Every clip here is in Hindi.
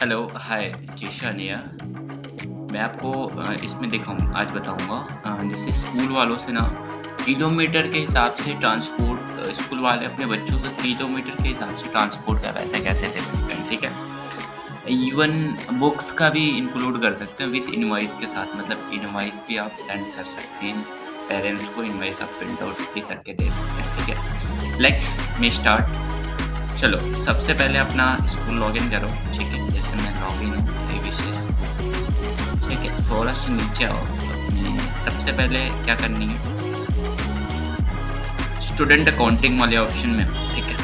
Hello, hi, Zeeshan here. मैं आपको इसमें दिखाऊँ आज बताऊँगा जैसे स्कूल वालों से ना किलोमीटर के हिसाब से ट्रांसपोर्ट स्कूल वाले अपने बच्चों से किलोमीटर के हिसाब से ट्रांसपोर्ट का पैसा कैसे दे सकते हैं, ठीक है? इवन बुक्स का भी इंक्लूड कर सकते हैं विद इनवॉइस के साथ मतलब इनवॉइस भी आप सेंड कर सकते हैं। पेरेंट्स को इनवॉइस आप प्रिंट आउट भी करके दे सकते हैं, ठीक है? Let's me start. चलो, सबसे पहले अपना स्कूल लॉगिन करो, ठीक है? जैसे मैं लॉगिन हूँ एविशेस स्कूल, ठीक है? थोड़ा-सा नीचे आओ अपने सबसे पहले क्या करनी है, स्टूडेंट अकाउंटिंग वाले ऑप्शन में आओ, ठीक है?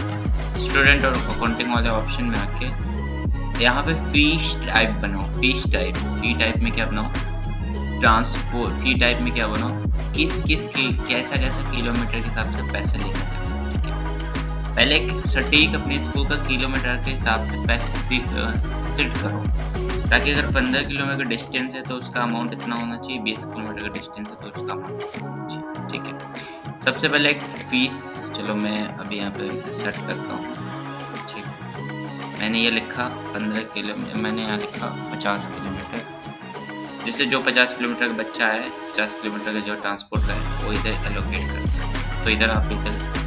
स्टूडेंट और अकाउंटिंग वाले ऑप्शन में आके यहाँ पे फ़ीस टाइप बनाओ, फ़ी टाइप में क्या बनाओ? ट्रांसपोर्ट फ़ी टाइप में क्या बनाओ? किस-किस की कैसा-कैसा किलोमीटर के हिसाब से पैसे लेना चाहते हो, ठीक है? पहले एक सटीक अपने स्कूल का किलोमीटर के हिसाब से पैसे सेट करो, ताकि अगर 15 किलोमीटर का डिस्टेंस है तो उसका अमाउंट इतना होना चाहिए, 20 किलोमीटर का डिस्टेंस है तो उसका अमाउंट इतना होना चाहिए, ठीक है? सबसे पहले एक फ़ीस चलो मैं अभी यहाँ पे सेट करता हूँ, ठीक है? मैंने ये लिखा 15 मैंने यहाँ लिखा 50 किलोमीटर, जिससे जो 50 किलोमीटर का बच्चा है, 50 किलोमीटर का जो ट्रांसपोर्ट का है, वो इधर एलोकेट करता है। तो इधर आप इधर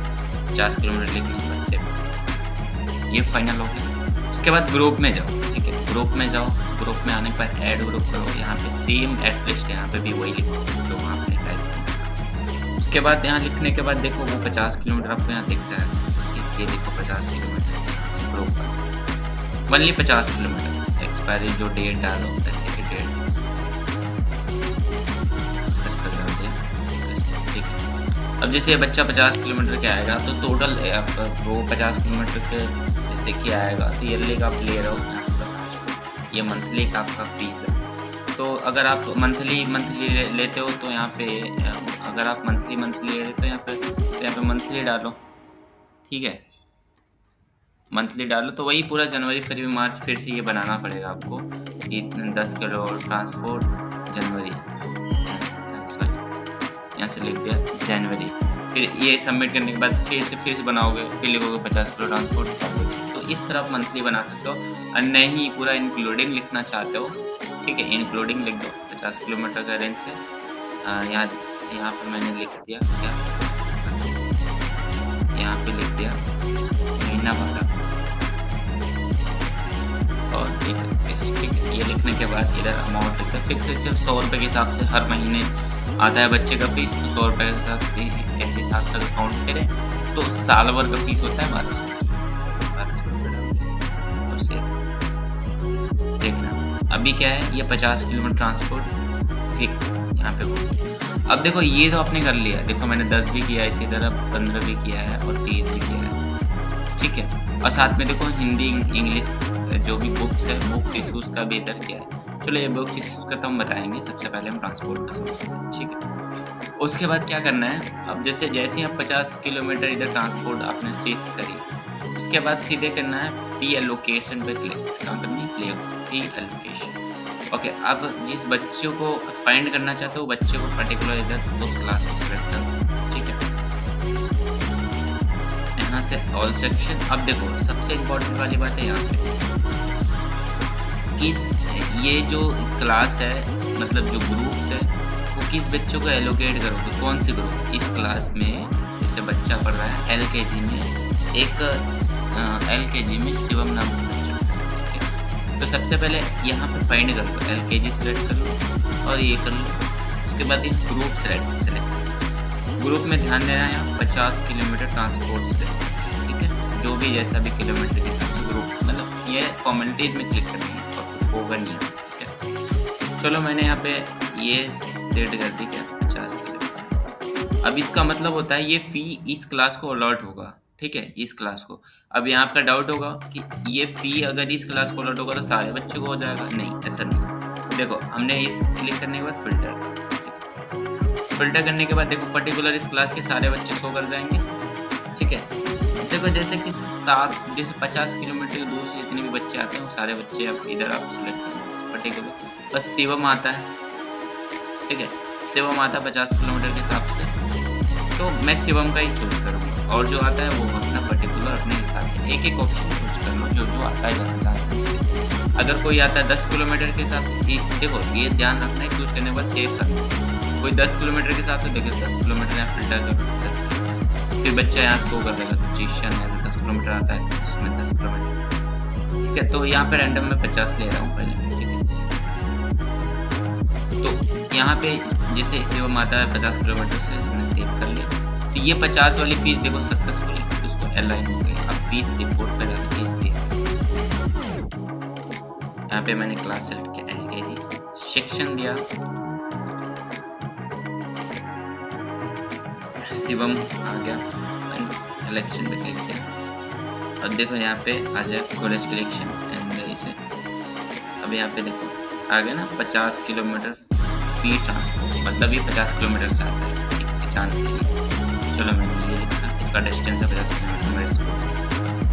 50 किलोमीटर लिखने के बाद सेव, ये फाइनल हो गया। उसके बाद ग्रुप में जाओ, ठीक है? ग्रुप में जाओ, ग्रुप में आने के बाद ऐड ग्रुप करो, यहाँ पे सेम एट लिस्ट यहाँ पे भी वही लिखो जो वहाँ पे लिखा है। उसके बाद यहाँ लिखने के बाद देखो वो 50 किलोमीटर आपको यहाँ दिख जाएगा, ये देखो 50 किलोमीटर से ग्रुप करो, ओनली 50 किलोमीटर। एक्सपायरी जो डेट डालो पैसे की डेट दस तक डाल दिया, ठीक है? अब जैसे ये बच्चा 50 किलोमीटर के आएगा तो टोटल वो 50 किलोमीटर के जैसे कि आएगा तो ईयरली का आप ले रहे हो, ये मंथली का आपका फीस है। तो अगर आप मंथली लेते हो तो यहाँ पे अगर आप मंथली ले रहे हो तो यहाँ पे मंथली डालो, ठीक है? मंथली डालो तो वही पूरा जनवरी, फरवरी, मार्च फिर से ये बनाना पड़ेगा आपको कि 10 किलो ट्रांसपोर्ट जनवरी, सॉरी यहाँ से लिख दिया जनवरी। फिर ये सबमिट करने के बाद फिर से बनाओगे, फिर लिखोगे 50 किलो ट्रांसपोर्ट। तो इस तरह आप मंथली बना सकते हो और नहीं पूरा इंक्लूडिंग लिखना चाहते हो, ठीक है? इंक्लूडिंग लिख दो 50 किलोमीटर का रेंज से। यहाँ पे मैंने लिख दिया क्या, यहाँ पे लिख दिया महीना भर और ठीक है? ये लिखने के बाद इधर अमाउंट लिखते हैं फिक्स सिर्फ 100 रुपये के हिसाब से हर महीने आता है बच्चे का फीस, तो 100 रुपये के हिसाब से अगर काउंट करें तो साल भर का फीस होता है 1200 रुपये डाल दें और सेव। देखना अभी क्या है, ये 50 किलोमीटर ट्रांसपोर्ट फिक्स यहाँ पे होगा। अब देखो ये तो आपने कर लिया, देखो मैंने 10 भी किया है इसी तरह, 15 भी किया है और 30 भी किया है, ठीक है? और साथ में देखो हिंदी इंग्लिश जो भी बुक्स है, बुक इशूज़ का भी इधर किया है। चलो ये बुक्स इशूज़ का तो हम बताएंगे, सबसे पहले हम ट्रांसपोर्ट का समझते हैं, ठीक है? उसके बाद क्या करना है, अब जैसे ही आप 50 किलोमीटर इधर ट्रांसपोर्ट आपने फेस करी, उसके बाद सीधे करना है फ़ी एलोकेशन पे क्लिक, कहाँ करनी है फ़ी एलोकेशन। ओके, अब जिस बच्चों को फाइंड करना चाहते हो बच्चे को पर्टिकुलर इधर उस क्लास को सिलेक्ट करो, ठीक है? यहाँ से ऑल सेक्शन। अब देखो सबसे इम्पोर्टेंट वाली बात है यहाँ पे किस ये जो क्लास है मतलब जो ग्रुप्स है वो किस बच्चों को एलोकेट करोगे, कौन सी ग्रुप? इस क्लास में जैसे बच्चा पढ़ रहा है एलकेजी में, एक एलकेजी में शिवम नाम का बच्चा, ठीक है? तो सबसे पहले यहाँ पे फाइंड कर लो, एलकेजी सेलेक्ट कर लो और ये कर लो। उसके बाद ये ग्रुप सेलेक्ट करो। ग्रुप में ध्यान देना है यहाँ 50 किलोमीटर ट्रांसपोर्ट सेलेक्ट, ठीक है? जो भी जैसा भी किलोमीटर के हिसाब से ग्रुप मतलब ये फॉर्मेलिटीज़ में क्लिक करनी है और कुछ होगा नहीं, ठीक है? चलो मैंने यहाँ पे ये सेट कर दी क्या 50 किलोमीटर। अब इसका मतलब होता है ये फ़ी इस क्लास को अलॉट होगा, ठीक है? इस क्लास को। अब यहाँ आपका डाउट होगा कि ये फ़ी अगर इस क्लास को अलॉट होगा तो सारे बच्चों को हो जाएगा, नहीं ऐसा नहीं। देखो हमने इस क्लिक करने के बाद फ़िल्टर करने के बाद देखो पर्टिकुलर इस क्लास के सारे बच्चे शो कर जाएंगे, ठीक है? देखो जैसे कि 50 किलोमीटर दूर से जितने भी बच्चे आते हैं वो सारे बच्चे आप इधर आप सेलेक्ट करो पर्टिकुलर। बस शिवम आता है, ठीक है? शिवम आता है 50 किलोमीटर के हिसाब से, तो मैं शिवम का ही चूज़ करूँगा और जो आता है वो अपना पर्टिकुलर अपने हिसाब से एक ऑप्शन चूज़ कर लो जो आता है जहाँ जहाँ से अगर कोई आता है 10 किलोमीटर के हिसाब से, देखो ये ध्यान रखना है, चूज करने के बाद सेव करना है। कोई 10 किलोमीटर के हिसाब से देखो 10 किलोमीटर यहाँ फिल्टर करो 10 किलोमीटर, फिर बच्चा यहाँ शो कर देगा पोजीशन है, 10 किलोमीटर आता है तो उसमें 10 किलोमीटर, ठीक है। तो यहाँ पे रैंडम में 50 ले रहा हूँ पहले, ठीक है। तो यहाँ पे जैसे शिवम आता है 50 किलोमीटर से, मैंने सेव कर लिया। तो ये 50 वाली फीस देखो सक्सेसफुल है, उसको अलाइन हो गई। अब फीस रिपोर्ट पे जाकर फीस पे, यहाँ पे मैंने क्लास सेलेक्ट किया LKG, सेक्शन दिया शिवम आ गया, कलेक्शन पे क्लिक किया और देखो यहाँ पे आ जाए कॉलेज कलेक्शन एंड इसे। अब यहाँ पे देखो आ गया ना 50 किलोमीटर फी ट्रांसपोर्ट, मतलब ये 50 किलोमीटर से आता है, ठीक है, चांद के लिए। चलो मैंने ये लिखा, इसका डिस्टेंस है 50 किलोमीटर मेरे स्कूल से,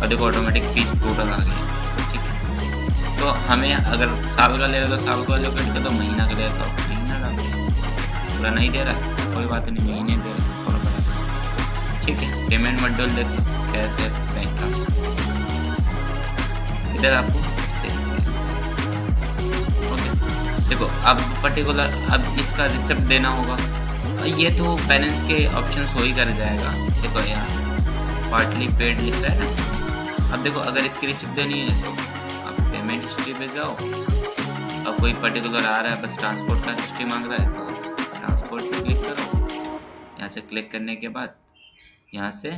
और देखो ऑटोमेटिक फीस टोटल आ गई, ठीक है। तो हमें अगर साल का ले रहे तो साल का एलोकेट कर दो, महीना का ले रहे तो महीना डाल दो, पूरा नहीं दे रहा कोई बात नहीं, महीने दे रहे थोड़ा बड़ा, ठीक है। पेमेंट मॉड्यूल देखो कैसे बैंक ट्रांसफर, इधर आपको देखो अब पर्टिकुलर, अब इसका रिसिप्ट देना होगा, ये तो पेरेंट्स के ऑप्शंस हो ही कर जाएगा। देखो यहाँ पार्टली पेड लिख रहा है ना। अब देखो अगर इसकी रिसिप्ट देनी है तो आप पेमेंट हिस्ट्री पे जाओ, अब कोई पर्टिकुलर आ रहा है बस ट्रांसपोर्ट का हिस्ट्री मांग रहा है तो ट्रांसपोर्ट पे क्लिक करो। यहाँ से क्लिक करने के बाद यहाँ से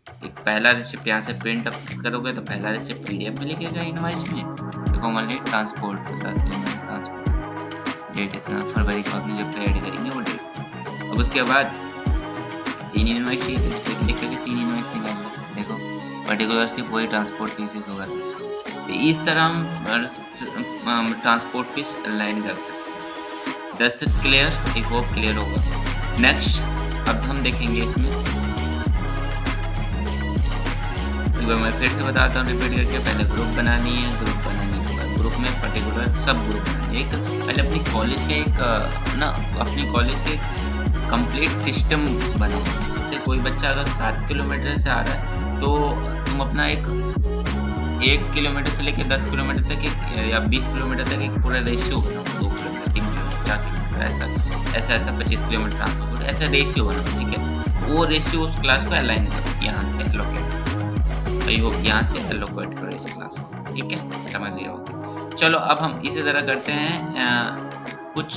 एक पहला रिसिप्ट यहाँ से प्रिंट अप करोगे तो पहला रिसिप्ट PDF में लिखेगा इनवॉइस में। देखो मान ट्रांसपोर्ट 50 किलोमीटर ट्रांसपोर्ट, डेट इतना फरवरी को आपने जब ऐड करेंगे वो डेट। अब उसके बाद 3 इनवॉइस चाहिए तो इस पर क्लिक करके 3 इनवॉइस निकाल लो। देखो पर्टिकुलर सिर्फ वही ट्रांसपोर्ट फीस होगा। तो इस तरह हम ट्रांसपोर्ट फीस अलाइन कर सकते हैं। दस क्लियर, एक होप क्लियर होगा। नेक्स्ट अब हम देखेंगे इसमें, मैं फिर से बताता हूँ रिपीट करके, पहले ग्रुप बनानी है, ग्रुप बनाने के बाद ग्रुप में पर्टिकुलर सब ग्रुप बनानी है। एक पहले अपनी कॉलेज के अपनी कॉलेज के कंप्लीट सिस्टम बनाओ। जैसे कोई बच्चा अगर 7 किलोमीटर से आ रहा है तो तुम अपना 1 किलोमीटर से लेकर 10 किलोमीटर तक या 20 किलोमीटर तक एक पूरा रेशियो बनाओ, 2 किलोमीटर 3 किलोमीटर 4 किलोमीटर ऐसा 25 किलोमीटर ट्रांसपोर्ट, ऐसा रेशियो बनाओ, ठीक है। वो रेशियो उस क्लास को अलाइन करो, यहाँ से एलोकेट, आई होप यहाँ से एलोकेट करो इस क्लास को, ठीक है, समझ गया होगा। चलो अब हम इसी तरह करते हैं कुछ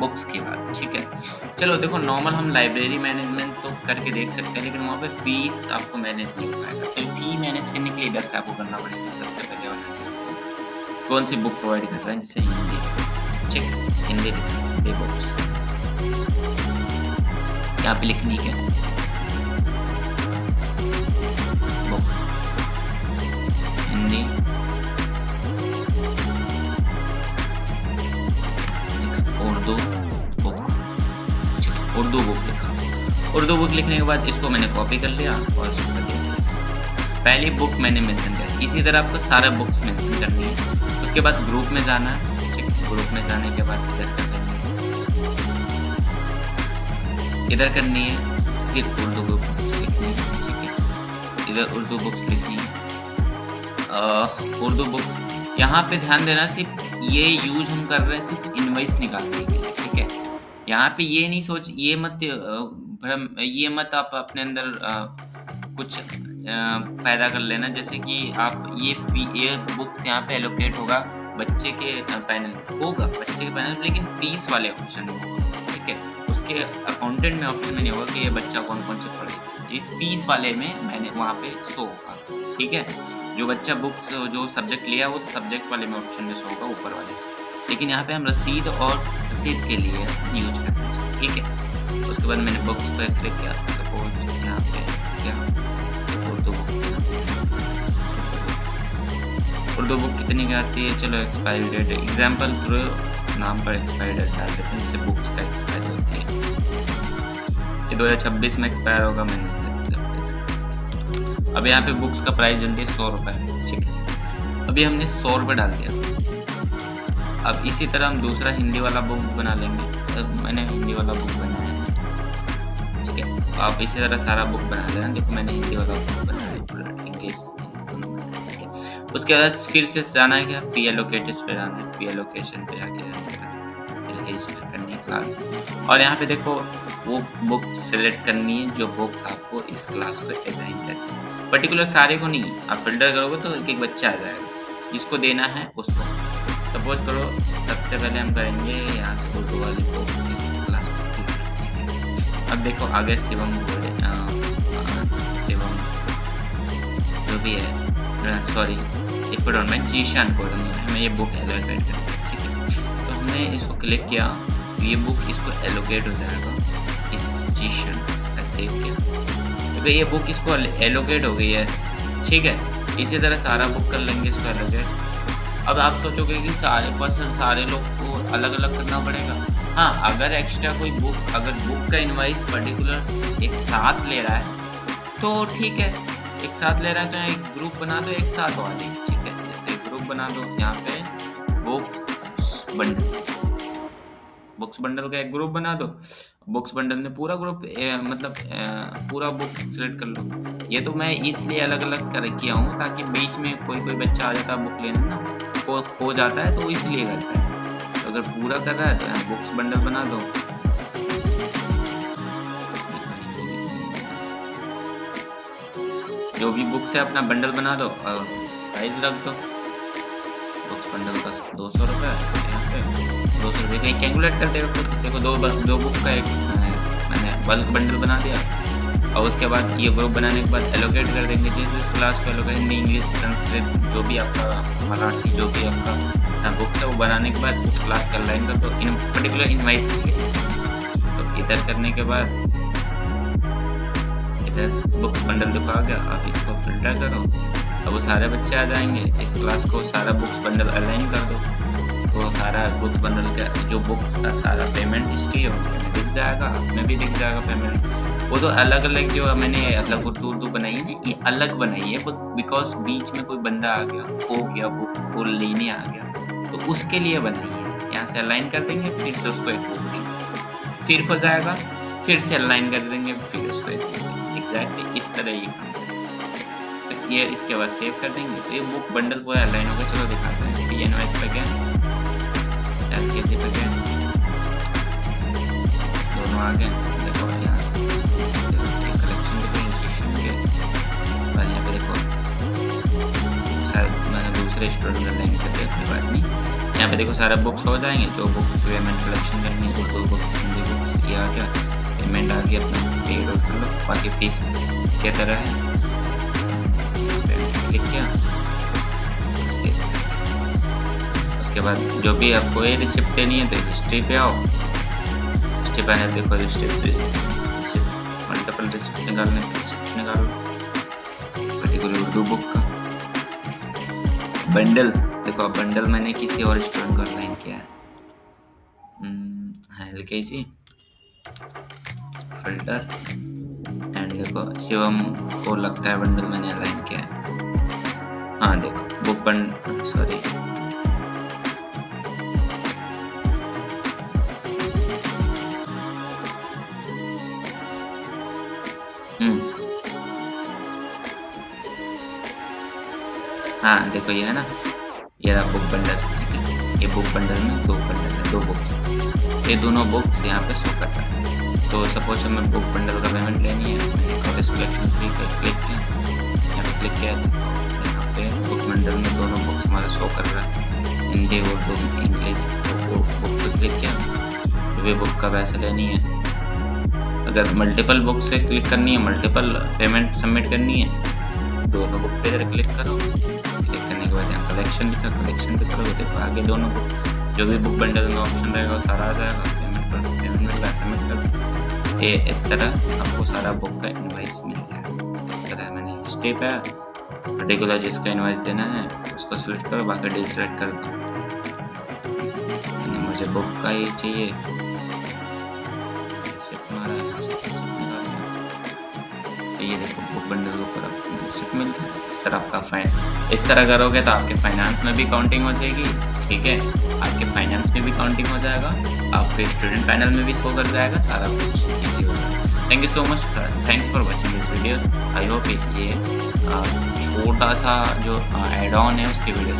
बुक्स की बात, ठीक है। चलो देखो नॉर्मल हम लाइब्रेरी मैनेजमेंट तो करके देख सकते हैं, लेकिन वहाँ पे फीस आपको मैनेज नहीं हो पाएगा। तो फी मैनेज करने के लिए इधर से आपको करना पड़ेगा। सबसे पहले कौन सी बुक प्रोवाइड कर रहा है, जैसे हिंदी, ठीक है, हिंदी बुक्स यहाँ पे लिखनी है book Hindi, Urdu book, Urdu book लिखा। उर्दू बुक लिखने के बाद इसको मैंने कॉपी कर लिया और इसको पहली बुक मैंने मेंशन कर, इसी तरह आपको सारा बुक्स मेंशन करनी है। उसके बाद ग्रुप में जाना है, ठीक, ग्रुप में जाने के बाद इधर करनी है, फिर उर्दू बुक्स लिखनी है, ठीक है, इधर उर्दू बुक्स लिखनी है। उर्दू बुक यहाँ पे ध्यान देना, सिर्फ ये यूज हम कर रहे हैं सिर्फ इनवॉइस निकालने के लिए, ठीक है। यहाँ पे ये नहीं सोच, ये मत आप अपने अंदर कुछ पैदा कर लेना, जैसे कि आप ये बुक्स यहाँ पे एलोकेट होगा बच्चे के पैनल होगा, बच्चे के पैनल, लेकिन फीस वाले ऑप्शन में होगा, ठीक है। उसके अकाउंटेंट में ऑप्शन में नहीं होगा कि ये बच्चा कौन कौन से पढ़ेगा, ये फीस वाले में मैंने वहाँ पे शो होगा, ठीक है। जो बच्चा बुक्स जो सब्जेक्ट लिया वो तो सब्जेक्ट वाले में ऑप्शन में शो होगा ऊपर वाले से, लेकिन यहाँ पे हम रसीद और रसीद के लिए यूज करते हैं, ठीक है। उसके बाद मैंने बुक्स पर क्लिक किया, सपोज यहाँ पे क्या उर्दू बुक कितनी की आती है, चलो एक्सपायरी डेट एग्जाम्पल थ्रू नाम पर एक्सपायरी डेट डाल देते हैं, जिससे बुक्स का एक्सपायरी होती है। ये 2026 में एक्सपायर होगा, मैंने अब यहाँ पे बुक्स का प्राइस जल्दी 100 रुपये, ठीक है। अभी हमने 100 रुपये डाल दिया। अब इसी तरह हम दूसरा हिंदी वाला बुक बना लेंगे। अब मैंने हिंदी वाला बुक बनाया है, ठीक है। आप इसी तरह सारा बुक बना लेना। देखो मैंने हिंदी वाला बुक बनाया है, इंग्लिश, ठीक है। उसके बाद फिर से जाना है क्या, फी एलोकेटेड पे जाना है, फी एलोकेशन पे आके एलोकेशन करनी है क्लास। और यहाँ पे देखो वो बुक सेलेक्ट करनी है जो बुक्स आपको इस क्लास को असाइन करनी है। पर्टिकुलर सारे को नहीं, आप फिल्टर करोगे तो एक एक बच्चा आ जाएगा, जिसको देना है उसको। सपोज करो सबसे पहले हम करेंगे यहाँ से उर्दू वाली बुक इस क्लास को। अब देखो आगे शिवम शिवम जो भी है, sorry if don't mind, Zeeshan को हमें ये बुक एलोकेट करनी है, ठीक है। तो हमने इसको क्लिक किया, ये बुक इसको एलोकेट हो जाएगा इस जीशान का, सेव किया क्योंकि ये बुक इसको एलोकेट हो गई है, ठीक है। इसी तरह सारा बुक कर लेंगे इसको एलोकेट। अब आप सोचोगे कि सारे लोग को अलग अलग करना पड़ेगा। हाँ, अगर एक्स्ट्रा कोई बुक, अगर बुक का इनवाइस पर्टिकुलर एक साथ ले रहा है तो ठीक है, एक साथ ले रहा है तो एक ग्रुप बना दो एक साथ वाली, ठीक है। जैसे एक ग्रुप बना दो यहाँ पे बुक्स बंडल का एक ग्रुप बना दो। बुक्स बंडल में पूरा ग्रुप मतलब पूरा बुक सेलेक्ट कर लो। ये तो मैं इसलिए अलग अलग कर किया हूँ ताकि बीच में कोई बच्चा आ जाता है बुक लेने ना, को खो जाता है तो इसलिए करता है। तो अगर पूरा कर रहा है तो यहाँ बुक्स बंडल बना दो। जो भी बुक्स है अपना बंडल बना दो और प्राइस रख दो। बुक्स बंडल का 200 रुपये, यहाँ पे 200 रुपये का कैलकुलेट कर देगा। देखो दो बुक का एक मैंने बल्क बंडल बना दिया। और उसके बाद ये ग्रुप बनाने के बाद एलोकेट कर देंगे जिस क्लास को एलोकेट, हिंदी इंग्लिश संस्कृत जो भी आपका मराठी जो भी आपका बुक्स है वो बनाने के बाद उस क्लास का लाइन कर दो, इन पर्टिकुलर इन्वाइस के लिए। तो इधर करने के बाद इधर बुक्स बंडल जो आ गया, आप इसको फिल्टर करो, अब वो सारे बच्चे आ जाएंगे इस क्लास को, सारा बुक्स बंडल अलाइन कर दो। तो सारा बुक्स बंडल का जो बुक्स का सारा पेमेंट हिस्ट्री है उनमें दिख जाएगा, आप में भी दिख जाएगा पेमेंट। वो तो अलग अलग जो मैंने अलग उर्दू बनाई है ना, ये अलग बनाई है बिकॉज बीच में कोई बंदा आ गया, खो गया, बुक को लेने आ गया, तो उसके लिए बनाई है। यहाँ से अलाइन कर देंगे, फिर से उसको एक बुक देंगे, फिर हो जाएगा, फिर से अलाइन कर देंगे, फिर उसको एक बुक देंगे। एग्जैक्टली इस तरह ये काम करेंगे। तो ये इसके बाद सेव कर देंगे तो ये बुक बंडल पूरा अलाइन होगा। चलो दिखाते हैं। PNYS पे गए, LKG पे गए, दोनों आ गए। देखो यहाँ से कलेक्शन के और यहाँ पे देखो शायद मैंने दूसरे स्टूडेंट का लाइन कर दिया, कोई बात नहीं। यहाँ पे देखो सारा बुक्स हो जाएंगे, जो बुक्स पेमेंट कलेक्शन करनी है, उर्दू बुक्स, हिंदी बुक्स, ये आ गया, पेमेंट आ गया, अपना पेड और कर लो। बाकी फीस क्या तरह है, क्लिक किया, उसके बाद जो भी आपको ये रिसिप्ट देनी है तो हिस्ट्री पे आओ। हिस्ट्री पे आने देखो रिसिप्ट मल्टीपल रिसिप्ट निकालने, रिसिप्ट निकालो पर्टिकुलर उर्दू बुक का। बंडल देखो, बंडल मैंने किसी और स्टूडेंट को अलाइन किया है, LKG फिल्टर एंड देखो शिवम को लगता है बंडल मैंने अलाइन किया है। हाँ देखो बुक बंडल, सॉरी हाँ देखो ये है ना, ये रहा बुक बंडल, ठीक है। ये बुक बंडल में दो बंडल है, दो बुक्स, ये दोनों बुक्स यहाँ पे शो कर रहा है। तो सपोज हमें बुक बंडल का पेमेंट लेनी है, मैंने कॉलेज कलेक्शन फ्री का क्लिक किया, यहाँ पे क्लिक किया तो यहाँ पे बुक बंडल में दोनों बुक्स हमारा शो कर रहा है, हिंदी उर्दू इंग्लिश। तो बुक पे क्लिक किया, जो भी बुक का पैसा लेनी है, अगर मल्टीपल बुक से क्लिक करनी है, मल्टीपल पेमेंट सबमिट करनी है, दोनों बुक पे क्लिक करो। क्लिक करने के बाद यहाँ कलेक्शन लिखा, कलेक्शन पे करोगे देखो आगे दोनों बुक, जो भी बुक बंडल में ऑप्शन रहेगा वो सारा आ जाएगा। पेमेंट करो, पेमेंट मिल रहा है, सबमिट कर। ये इस तरह आपको सारा बुक का इनवाइस मिल जाएगा। इस तरह मैंने हिस्ट्री पे पर्टिकुलर जिसका इनवाइस देना है उसको सिलेक्ट करो, बाकी डिसलेक्ट कर दो। यानी मुझे बुक का ही चाहिए, तो ये देखो बुक बंडल को पूरा रिसिप्ट मिल गया। इस तरह आपका इस तरह करोगे तो आपके फाइनेंस में भी काउंटिंग हो जाएगी, ठीक है। आपके फाइनेंस में भी काउंटिंग हो जाएगा, आपके स्टूडेंट पैनल में भी शो कर जाएगा, सारा कुछ इजी हो जाएगा। Thank you so much, thanks for watching this videos. I hope ये छोटा सा जो एड ऑन है उसकी वीडियो